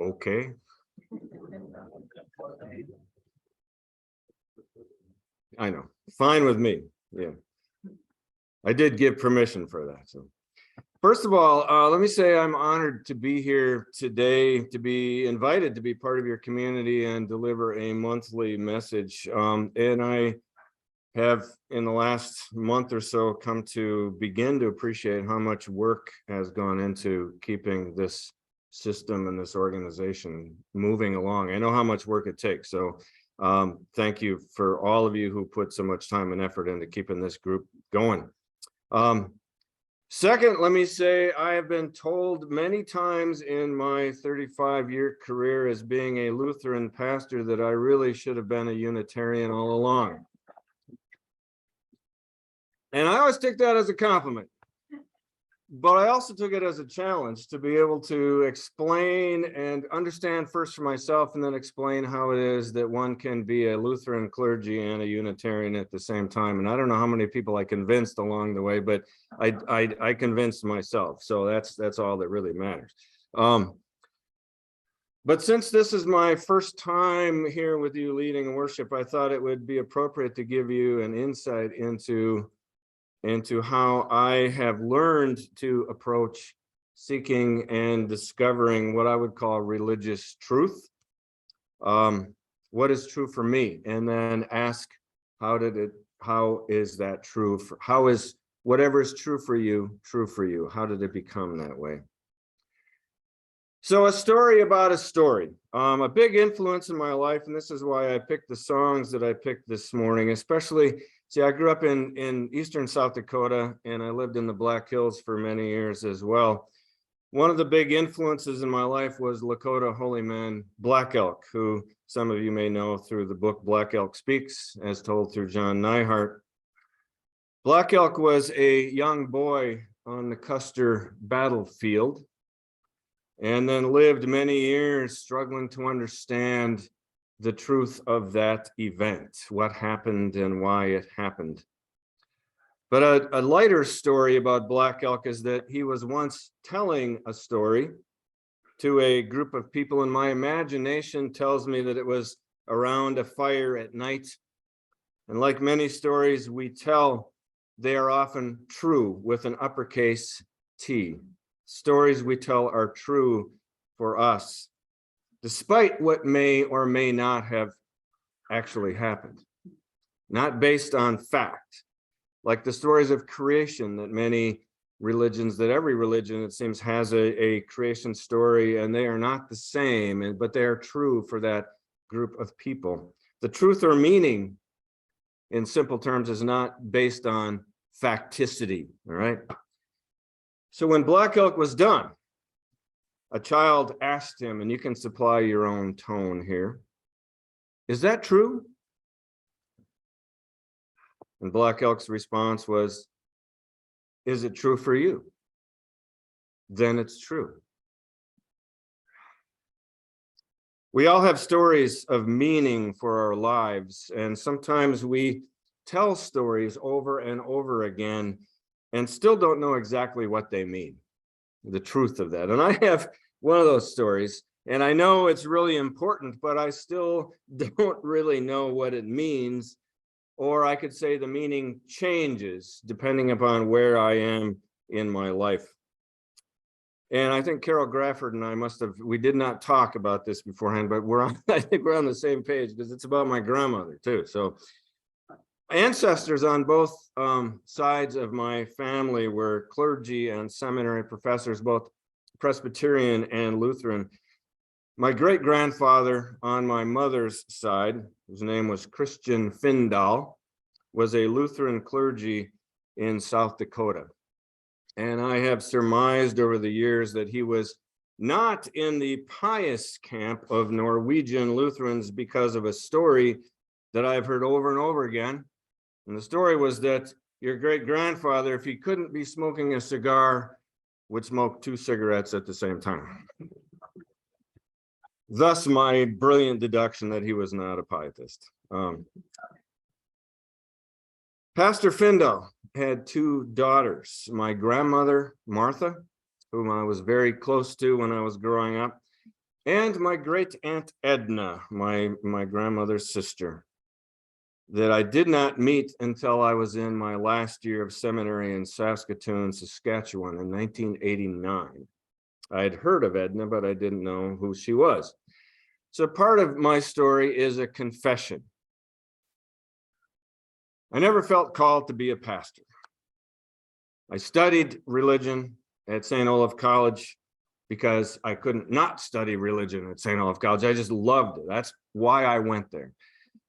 Okay. I know. Fine with me. Yeah. I did give permission for that. So first of all, let me say I'm honored to be here today, to be invited to be part of your community and deliver a monthly message. And I have in the last month or so come to begin to appreciate how much work has gone into keeping this system and this organization moving along. I know how much work it takes. So thank you for all of you who put so much time and effort into keeping this group going. Second, let me say I have been told many times in my 35-year career as being a Lutheran pastor that I really should have been a Unitarian all along. And I always take that as a compliment, but I also took it as a challenge to be able to explain and understand first for myself and then explain how it is that one can be a Lutheran clergy and a Unitarian at the same time. And I don't know how many people I convinced along the way, but I convinced myself. So that's all that really matters. But since this is my first time here with you leading worship, I thought it would be appropriate to give you an insight into how I have learned to approach seeking and discovering what I would call religious truth. What is true for me? And then ask, how is that true? How is whatever is true for you, true for you? How did it become that way? So a story about a story. A big influence in my life, and this is why I picked the songs that I picked this morning, especially. See, I grew up in eastern South Dakota, and I lived in the Black Hills for many years as well. One of the big influences in my life was Lakota holy man Black Elk, who some of you may know through the book Black Elk Speaks, as told through John Neihart. Black Elk was a young boy on the Custer battlefield, and then lived many years struggling to understand the truth of that event, what happened and why it happened. But a lighter story about Black Elk is that he was once telling a story to a group of people, and my imagination tells me that it was around a fire at night. And like many stories we tell, they are often true with an uppercase T. Stories we tell are true for us, despite what may or may not have actually happened, not based on fact, like the stories of creation that many religions, that every religion, it seems, has a creation story, and they are not the same, but they are true for that group of people. The truth or meaning, in simple terms, is not based on facticity, all right? So when Black Elk was done, a child asked him, and you can supply your own tone here, "Is that true?" And Black Elk's response was, "Is it true for you? Then it's true." We all have stories of meaning for our lives, and sometimes we tell stories over and over again and still don't know exactly what they mean, the truth of that. And I have one of those stories, and I know it's really important, but I still don't really know what it means. Or I could say the meaning changes depending upon where I am in my life. And I think Carol Grafford and I we did not talk about this beforehand, but I think we're on the same page, because it's about my grandmother too. So ancestors on both sides of my family were clergy and seminary professors, both Presbyterian and Lutheran. My great-grandfather on my mother's side, whose name was Christian Findall, was a Lutheran clergy in South Dakota. And I have surmised over the years that he was not in the pious camp of Norwegian Lutherans because of a story that I've heard over and over again. And the story was that your great-grandfather, if he couldn't be smoking a cigar, would smoke 2 cigarettes at the same time. Thus, my brilliant deduction that he was not a pietist. Pastor Findall had 2 daughters. My grandmother, Martha, whom I was very close to when I was growing up, and my great aunt Edna, my grandmother's sister, that I did not meet until I was in my last year of seminary in Saskatoon, Saskatchewan in 1989. I had heard of Edna, but I didn't know who she was. So part of my story is a confession. I never felt called to be a pastor. I studied religion at St. Olaf College because I couldn't not study religion at St. Olaf College. I just loved it. That's why I went there.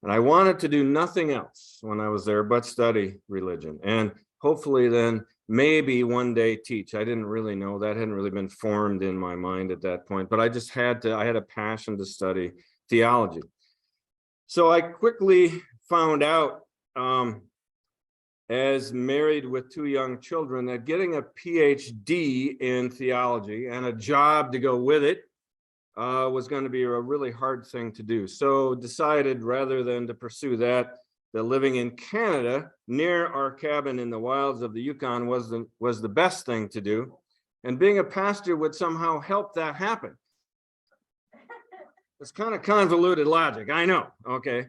And I wanted to do nothing else when I was there but study religion. And hopefully then maybe one day teach. I didn't really know. That hadn't really been formed in my mind at that point. But I just had to, I had a passion to study theology. So I quickly found out, as married with 2 young children, that getting a PhD in theology and a job to go with it was going to be a really hard thing to do. So decided rather than to pursue that living in Canada near our cabin in the wilds of the Yukon was the best thing to do. And being a pastor would somehow help that happen. It's kind of convoluted logic, I know, okay?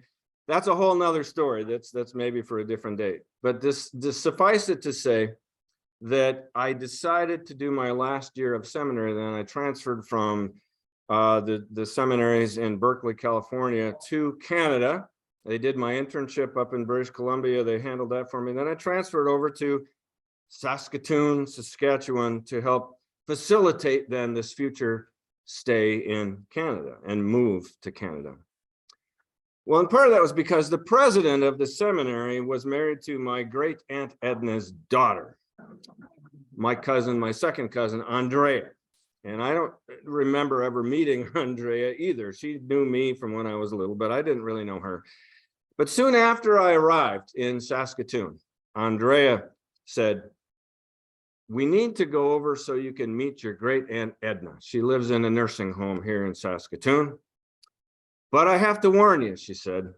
That's a whole nother story. That's maybe for a different day. But this suffice it to say that I decided to do my last year of seminary. Then I transferred from the seminaries in Berkeley, California to Canada. They did my internship up in British Columbia. They handled that for me. Then I transferred over to Saskatoon, Saskatchewan to help facilitate then this future stay in Canada and move to Canada. Well, and part of that was because the president of the seminary was married to my great aunt Edna's daughter, my cousin, my second cousin, Andrea. And I don't remember ever meeting Andrea either. She knew me from when I was little, but I didn't really know her. But soon after I arrived in Saskatoon, Andrea said, "We need to go over so you can meet your great aunt Edna. She lives in a nursing home here in Saskatoon. But I have to warn you," she said,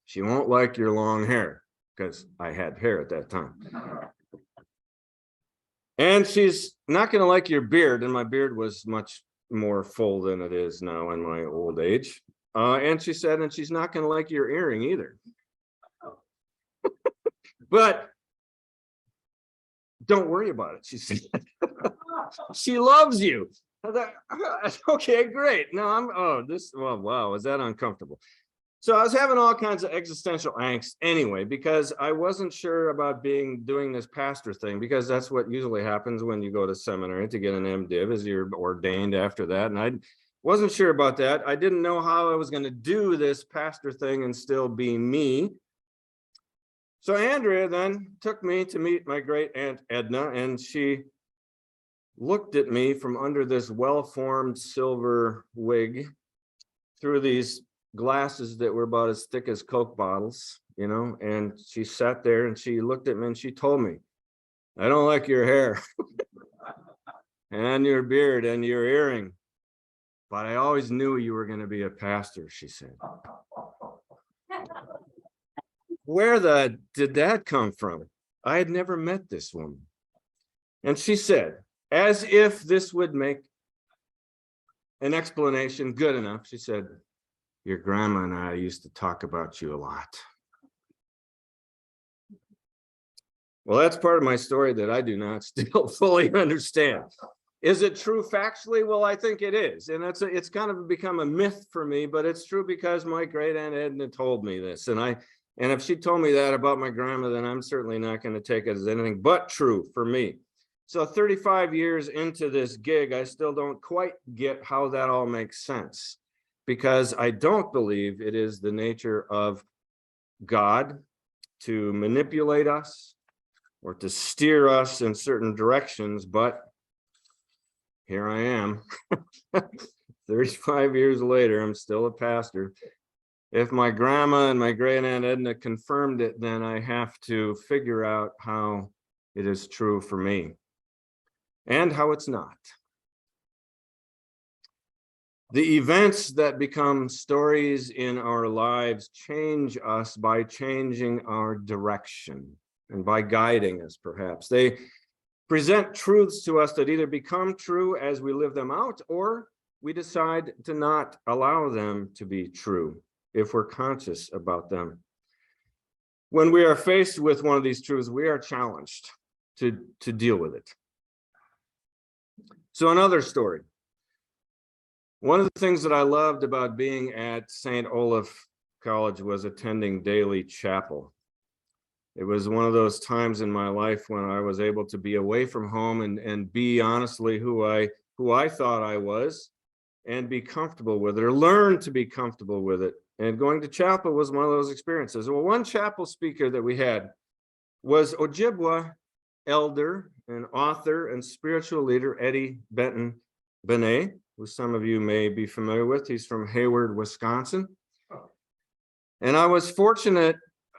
"she won't like your long hair," because I had hair at that time. "And she's not going to like your beard," and my beard was much more full than it is now in my old age. And she said, "and she's not going to like your earring either. But don't worry about it," she said. "She loves you." I thought, okay, great. No, well, wow, is that uncomfortable? So I was having all kinds of existential angst anyway, because I wasn't sure about doing this pastor thing, because that's what usually happens when you go to seminary to get an MDiv, is you're ordained after that. And I wasn't sure about that. I didn't know how I was going to do this pastor thing and still be me. So Andrea then took me to meet my great aunt Edna, and she looked at me from under this well-formed silver wig through these glasses that were about as thick as Coke bottles, you know, and she sat there and she looked at me and she told me, "I don't like your hair and your beard and your earring, but I always knew you were going to be a pastor," she said. Where did that come from? I had never met this woman. And she said, as if this would make an explanation good enough, she said, "Your grandma and I used to talk about you a lot." Well, that's part of my story that I do not still fully understand. Is it true factually? Well, I think it is. And it's kind of become a myth for me, but it's true because my great aunt Edna told me this. And if she told me that about my grandma, then I'm certainly not going to take it as anything but true for me. So 35 years into this gig, I still don't quite get how that all makes sense, because I don't believe it is the nature of God to manipulate us or to steer us in certain directions, but here I am. 35 years later, I'm still a pastor. If my grandma and my great aunt Edna confirmed it, then I have to figure out how it is true for me and how it's not. The events that become stories in our lives change us by changing our direction and by guiding us, perhaps. They present truths to us that either become true as we live them out, or we decide to not allow them to be true if we're conscious about them. When we are faced with one of these truths, we are challenged to deal with it. So another story. One of the things that I loved about being at St. Olaf College was attending daily chapel. It was one of those times in my life when I was able to be away from home and be honestly who I thought I was, and be comfortable with it, or learn to be comfortable with it. And going to chapel was one of those experiences. Well, one chapel speaker that we had was Ojibwa elder and author and spiritual leader Eddie Benton Benet, who some of you may be familiar with. He's from Hayward, Wisconsin. And I was fortunate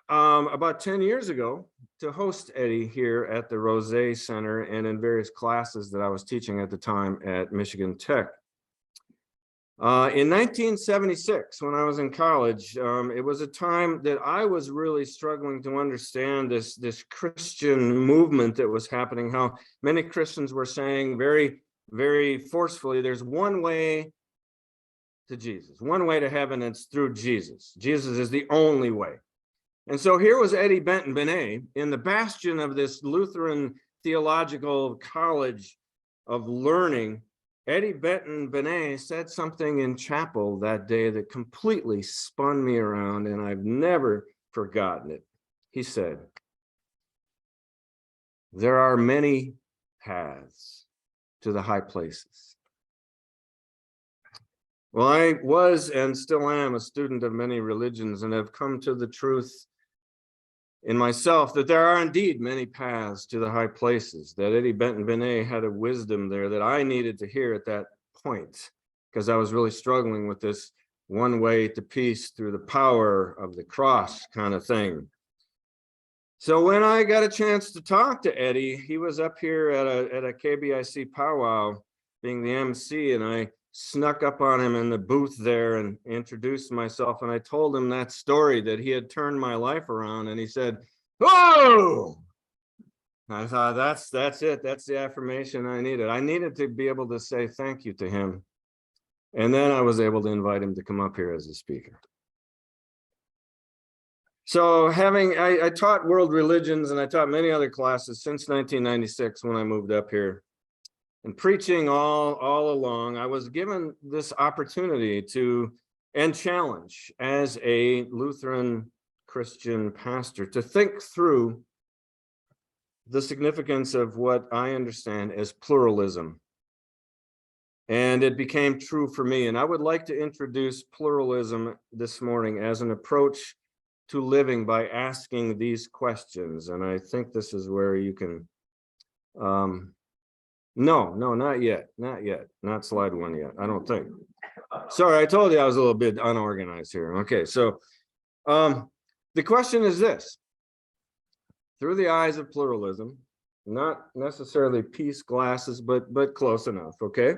about 10 years ago to host Eddie here at the Rosé Center and in various classes that I was teaching at the time at Michigan Tech. In 1976, when I was in college, it was a time that I was really struggling to understand this Christian movement that was happening, how many Christians were saying very, very forcefully, there's one way to Jesus, one way to heaven, and it's through Jesus. Jesus is the only way. And so here was Eddie Benton Benet in the bastion of this Lutheran theological college of learning. Eddie Benton Benet said something in chapel that day that completely spun me around, and I've never forgotten it. He said, "There are many paths to the high places." Well, I was and still am a student of many religions and have come to the truth in myself that there are indeed many paths to the high places, that Eddie Benton Benet had a wisdom there that I needed to hear at that point, because I was really struggling with this one way to peace through the power of the cross kind of thing. So when I got a chance to talk to Eddie, he was up here at a KBIC powwow being the MC, and I snuck up on him in the booth there and introduced myself, and I told him that story, that he had turned my life around, and he said, "Whoa!" I thought, that's it. That's the affirmation I needed. I needed to be able to say thank you to him. And then I was able to invite him to come up here as a speaker. So I taught world religions and I taught many other classes since 1996 when I moved up here. And preaching all along, I was given this opportunity and challenge as a Lutheran Christian pastor to think through the significance of what I understand as pluralism. And it became true for me. And I would like to introduce pluralism this morning as an approach to living by asking these questions. And I think this is where you can, no, not yet, not slide one yet, I don't think. Sorry, I told you I was a little bit unorganized here. Okay, so the question is this: through the eyes of pluralism, not necessarily peace glasses, but close enough, okay?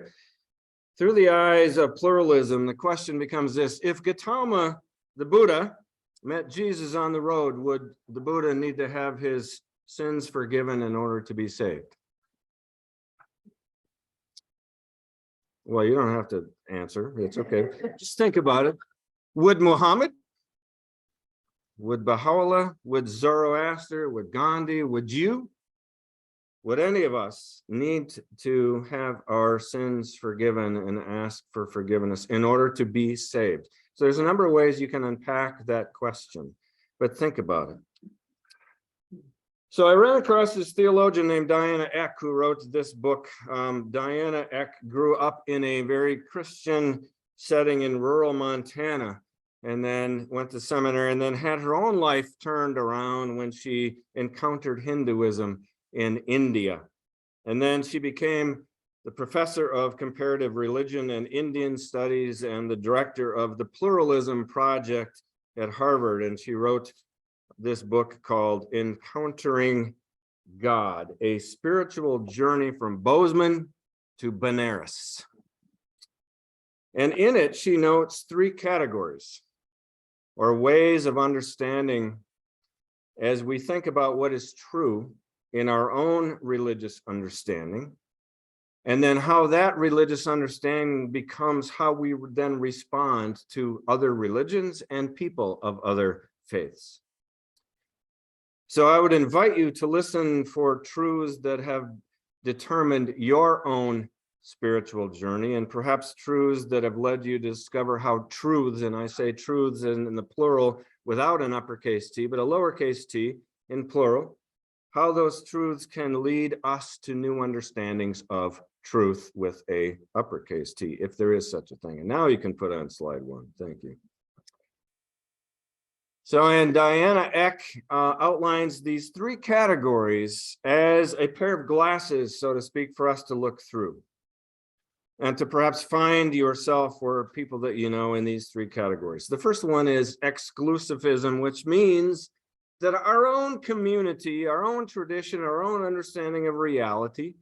Through the eyes of pluralism, the question becomes this: if Gautama, the Buddha, met Jesus on the road, would the Buddha need to have his sins forgiven in order to be saved? Well, you don't have to answer. It's okay. Just think about it. Would Muhammad? Would Baha'u'llah? Would Zoroaster? Would Gandhi? Would you? Would any of us need to have our sins forgiven and ask for forgiveness in order to be saved? So there's a number of ways you can unpack that question, but think about it. So I ran across this theologian named Diana Eck, who wrote this book. Diana Eck grew up in a very Christian setting in rural Montana, and then went to seminary, and then had her own life turned around when she encountered Hinduism in India. And then she became the professor of comparative religion and Indian studies and the director of the Pluralism Project at Harvard. And she wrote this book called Encountering God, a spiritual journey from Bozeman to Benares. And in it, she notes three categories or ways of understanding as we think about what is true in our own religious understanding, And then how that religious understanding becomes how we then respond to other religions and people of other faiths. So I would invite you to listen for truths that have determined your own spiritual journey, and perhaps truths that have led you to discover how truths, and I say truths in the plural without an uppercase T, but a lowercase t in plural, how those truths can lead us to new understandings of truth with a uppercase T, if there is such a thing. And now you can put on slide 1. Thank you. So, and Diana Eck outlines these 3 categories as a pair of glasses, so to speak, for us to look through, and to perhaps find yourself or people that you know in these 3 categories. The first one is exclusivism, which means that our own community, our own tradition, our own understanding of reality,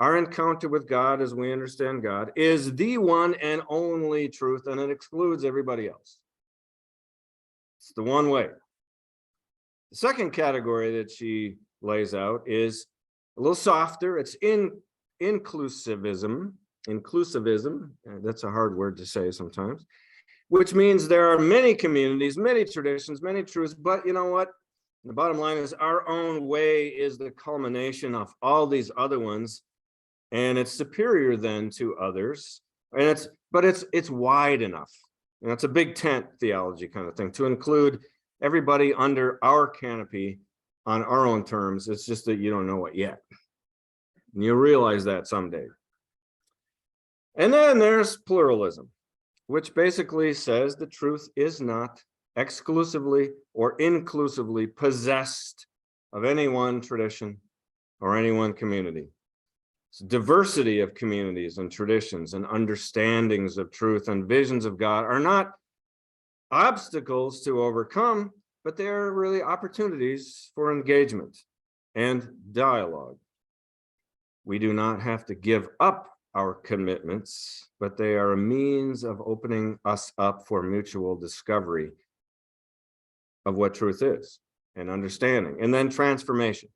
our encounter with God as we understand God, is the one and only truth, and it excludes everybody else. It's the one way. The second category that she lays out is a little softer. It's inclusivism. That's a hard word to say sometimes, which means there are many communities, many traditions, many truths, but you know what? The bottom line is our own way is the culmination of all these other ones, and it's superior then to others. And it's wide enough. And it's a big tent theology kind of thing to include everybody under our canopy on our own terms. It's just that you don't know it yet. And you'll realize that someday. And then there's pluralism, which basically says the truth is not exclusively or inclusively possessed of any one tradition or any one community. It's diversity of communities and traditions and understandings of truth and visions of God are not obstacles to overcome, but they are really opportunities for engagement and dialogue. We do not have to give up our commitments, but they are a means of opening us up for mutual discovery of what truth is and understanding, and then transformation.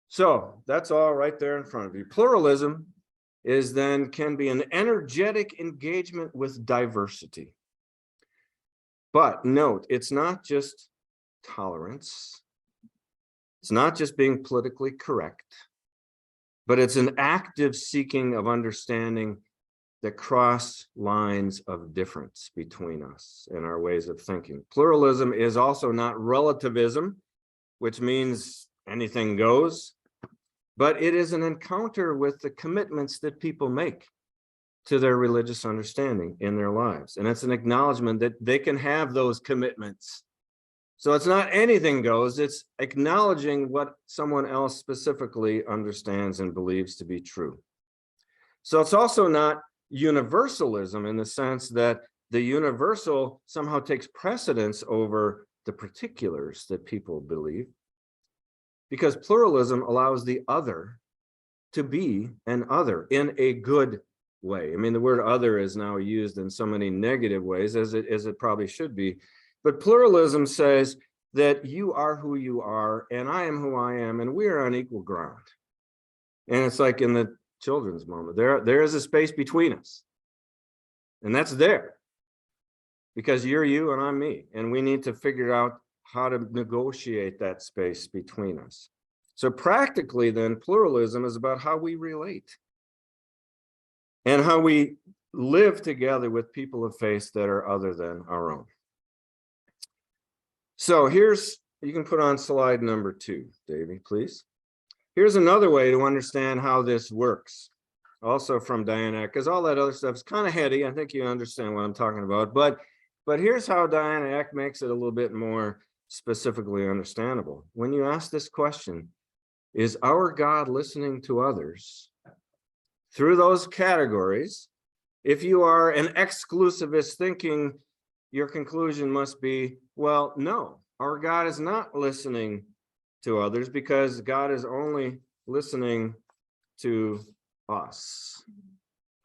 So that's all right there in front of you. Pluralism can be an energetic engagement with diversity. But note, it's not just tolerance. It's not just being politically correct, but it's an active seeking of understanding that cross lines of difference between us and our ways of thinking. Pluralism is also not relativism, which means anything goes, but it is an encounter with the commitments that people make to their religious understanding in their lives. And it's an acknowledgement that they can have those commitments. So it's not anything goes, it's acknowledging what someone else specifically understands and believes to be true. So it's also not universalism in the sense that the universal somehow takes precedence over the particulars that people believe, because pluralism allows the other to be an other in a good way. I mean, the word other is now used in so many negative ways, as it probably should be. But pluralism says that you are who you are, and I am who I am, and we are on equal ground. And it's like in the children's moment, there is a space between us. And that's there. Because you're you and I'm me. And we need to figure out how to negotiate that space between us. So practically then, pluralism is about how we relate and how we live together with people of faith that are other than our own. So you can put on slide number 2, Davey, please. Here's another way to understand how this works, also from Diana, because all that other stuff is kind of heady. I think you understand what I'm talking about, but here's how Diana Eck makes it a little bit more specifically understandable. When you ask this question, is our God listening to others? Through those categories, if you are an exclusivist thinking, your conclusion must be, well, no, our God is not listening to others because God is only listening to us,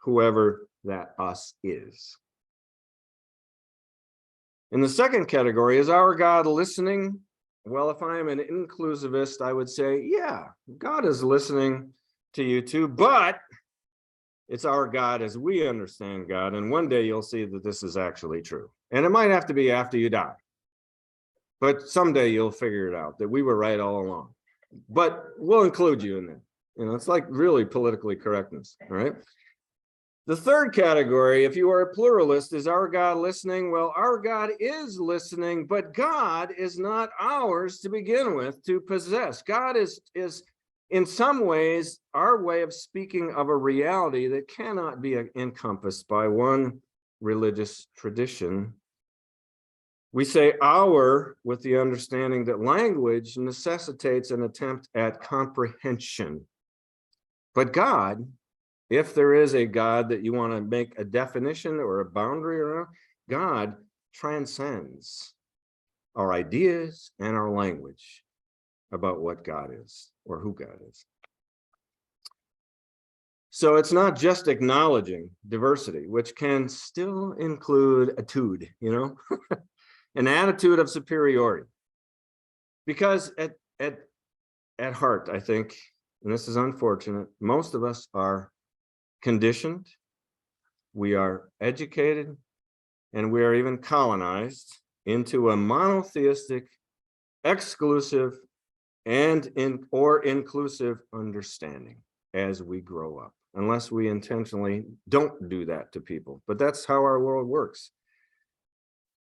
whoever that us is. In the second category, is our God listening? Well, if I am an inclusivist, I would say, yeah, God is listening to you too, but It's our God as we understand God. And one day you'll see that this is actually true. And it might have to be after you die. But someday you'll figure it out that we were right all along. But we'll include you in that. You know, it's like really politically correctness. All right. The third category, if you are a pluralist, is our God listening? Well, our God is listening, but God is not ours to begin with, to possess. God is in some ways our way of speaking of a reality that cannot be encompassed by one religious tradition. We say our with the understanding that language necessitates an attempt at comprehension. But God, if there is a God that you want to make a definition or a boundary around, God transcends our ideas and our language about what God is or who God is. So it's not just acknowledging diversity, which can still include attitude, you know, an attitude of superiority. Because at heart, I think, and this is unfortunate, most of us are conditioned, we are educated, and we are even colonized into a monotheistic, exclusive, and inclusive understanding as we grow up, unless we intentionally don't do that to people. But that's how our world works.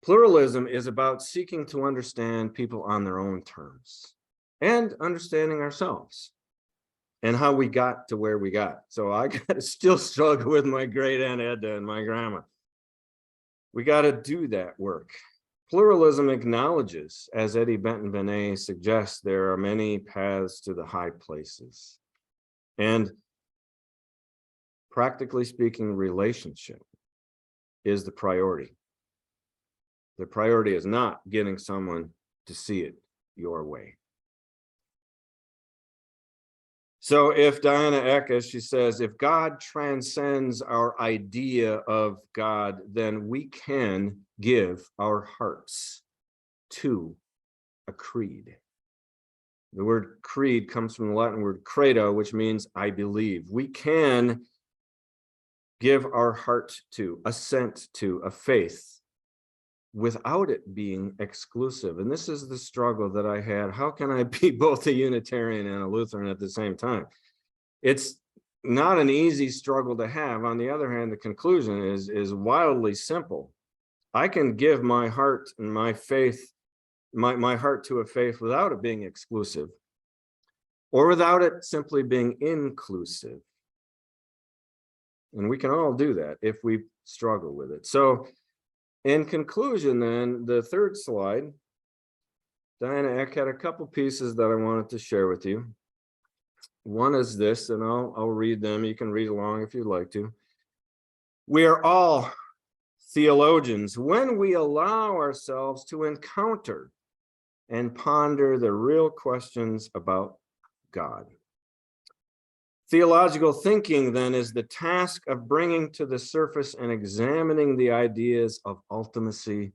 Pluralism is about seeking to understand people on their own terms and understanding ourselves and how we got to where we got. So I got to still struggle with my great Aunt Edda and my grandma. We got to do that work. Pluralism acknowledges, as Eddie Benton-Benet suggests, there are many paths to the high places. And practically speaking, relationship is the priority. The priority is not getting someone to see it your way. So if Diana Eck, as she says, if God transcends our idea of God, then we can give our hearts to a creed. The word creed comes from the Latin word credo, which means I believe. We can give our heart to, assent to a faith without it being exclusive. And this is the struggle that I had. How can I be both a Unitarian and a Lutheran at the same time? It's not an easy struggle to have. On the other hand, the conclusion is wildly simple. I can give my heart and my faith, my heart to a faith without it being exclusive, or without it simply being inclusive. And we can all do that if we struggle with it. So in conclusion, then, the third slide, Diana Eck had a couple pieces that I wanted to share with you. One is this, and I'll read them. You can read along if you'd like to. We are all theologians when we allow ourselves to encounter and ponder the real questions about God. Theological thinking, then, is the task of bringing to the surface and examining the ideas of ultimacy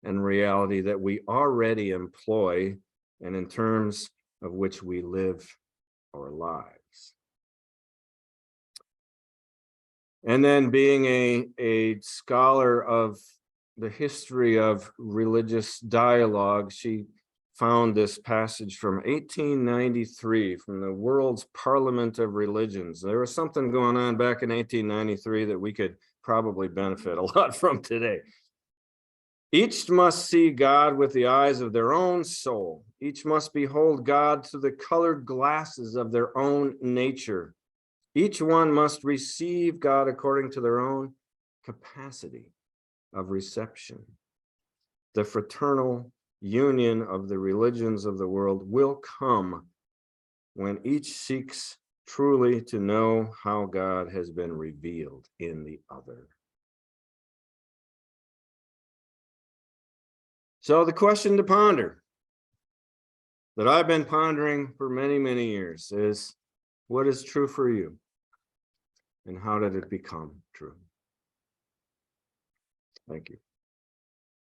and reality that we already employ and in terms of which we live our lives. And then being a scholar of the history of religious dialogue, she found this passage from 1893 from the World's Parliament of Religions. There was something going on back in 1893 that we could probably benefit a lot from today. Each must see God with the eyes of their own soul. Each must behold God through the colored glasses of their own nature. Each one must receive God according to their own capacity of reception. The fraternal union of the religions of the world will come when each seeks truly to know how God has been revealed in the other. So the question to ponder that I've been pondering for many, many years is, what is true for you? And how did it become true? Thank you.